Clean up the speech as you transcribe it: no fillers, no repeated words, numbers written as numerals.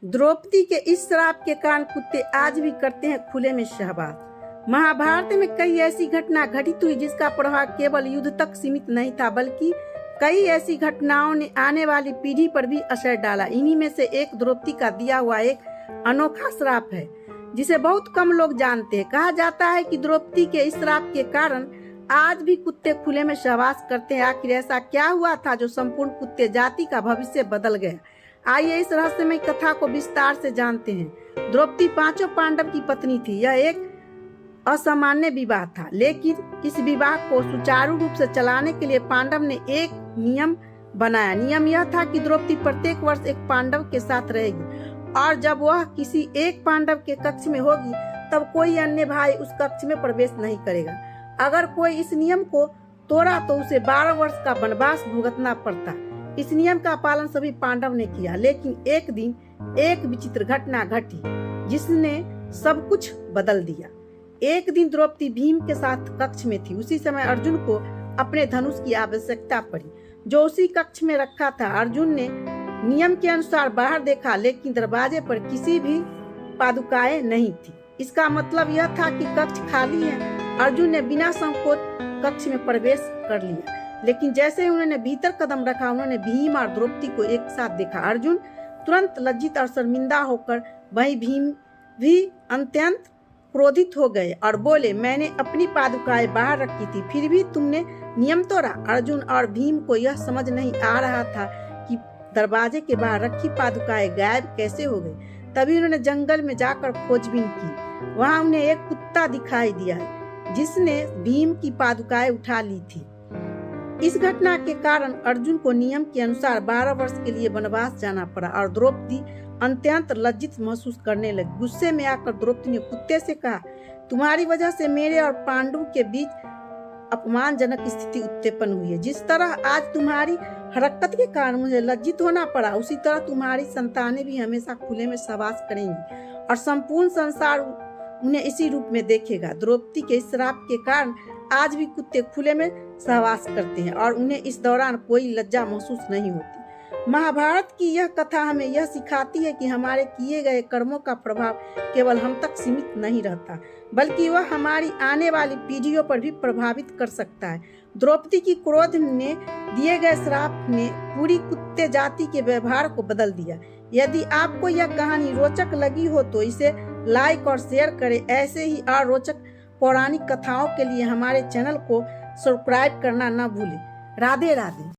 द्रौपदी के इस श्राप के कारण कुत्ते आज भी करते हैं खुले में सहवास। महाभारत में कई ऐसी घटना घटित हुई जिसका प्रभाव केवल युद्ध तक सीमित नहीं था, बल्कि कई ऐसी घटनाओं ने आने वाली पीढ़ी पर भी असर डाला। इन्हीं में से एक द्रौपदी का दिया हुआ एक अनोखा श्राप है जिसे बहुत कम लोग जानते हैं। कहा जाता है कि द्रौपदी के इस श्राप के कारण आज भी कुत्ते खुले में सहवास करते हैं। आखिर ऐसा क्या हुआ था जो संपूर्ण कुत्ते जाति का भविष्य बदल गया? आइए इस रहस्यमय कथा को विस्तार से जानते हैं। द्रौपदी पांचों पांडव की पत्नी थी। यह एक असामान्य विवाह था, लेकिन इस विवाह को सुचारू रूप से चलाने के लिए पांडव ने एक नियम बनाया। नियम यह था कि द्रौपदी प्रत्येक वर्ष एक पांडव के साथ रहेगी और जब वह किसी एक पांडव के कक्ष में होगी तब कोई अन्य भाई उस कक्ष में प्रवेश नहीं करेगा। अगर कोई इस नियम को तोड़ा तो उसे 12 वर्ष का वनवास भुगतना पड़ता। इस नियम का पालन सभी पांडव ने किया, लेकिन एक दिन एक विचित्र घटना घटी जिसने सब कुछ बदल दिया। एक दिन द्रौपदी भीम के साथ कक्ष में थी। उसी समय अर्जुन को अपने धनुष की आवश्यकता पड़ी जो उसी कक्ष में रखा था। अर्जुन ने नियम के अनुसार बाहर देखा, लेकिन दरवाजे पर किसी भी पादुकाएं नहीं थी। इसका मतलब यह था कि कक्ष खाली है। अर्जुन ने बिना संकोच कक्ष में प्रवेश कर लिया, लेकिन जैसे ही उन्होंने भीतर कदम रखा उन्होंने भीम और द्रौपदी को एक साथ देखा। अर्जुन तुरंत लज्जित और शर्मिंदा होकर, वहीं भीम भी अत्यंत क्रोधित हो गए और बोले, मैंने अपनी पादुकाएं बाहर रखी थी, फिर भी तुमने नियम तोड़ा। अर्जुन और भीम को यह समझ नहीं आ रहा था कि दरवाजे के बाहर रखी पादुकाएं गायब कैसे हो गई। तभी उन्होंने जंगल में जाकर खोजबीन की। वहां उन्हें एक कुत्ता दिखाई दिया जिसने भीम की पादुकाएं उठा ली थी। इस घटना के कारण अर्जुन को नियम के अनुसार 12 वर्ष के लिए वनवास जाना पड़ा और द्रौपदी अत्यंत लज्जित महसूस करने लगी। गुस्से में आकर द्रौपदी ने कुत्ते से कहा, तुम्हारी वजह से मेरे और पांडु के बीच अपमानजनक स्थिति उत्पन्न हुई है। जिस तरह आज तुम्हारी हरकत के कारण मुझे लज्जित होना पड़ा, उसी तरह तुम्हारी संतानें भी हमेशा खुले में सहवास करेंगी और संपूर्ण संसार उन्हें इसी रूप में देखेगा। द्रौपदी के इस श्राप के कारण आज भी कुत्ते खुले में सहवास करते हैं और उन्हें इस दौरान कोई लज्जा महसूस नहीं होती। महाभारत की यह कथा हमें यह सिखाती है कि हमारे किए गए कर्मों का प्रभाव केवल हम तक सीमित नहीं रहता, बल्कि वह हमारी आने वाली पीढ़ियों पर भी प्रभावित कर सकता है। द्रौपदी की क्रोध ने दिए गए श्राप ने पूरी कुत्ते जाति के व्यवहार को बदल दिया। यदि आपको यह कहानी रोचक लगी हो तो इसे लाइक और शेयर करें। ऐसे ही और रोचक पौराणिक कथाओं के लिए हमारे चैनल को सब्सक्राइब करना न भूलें। राधे राधे।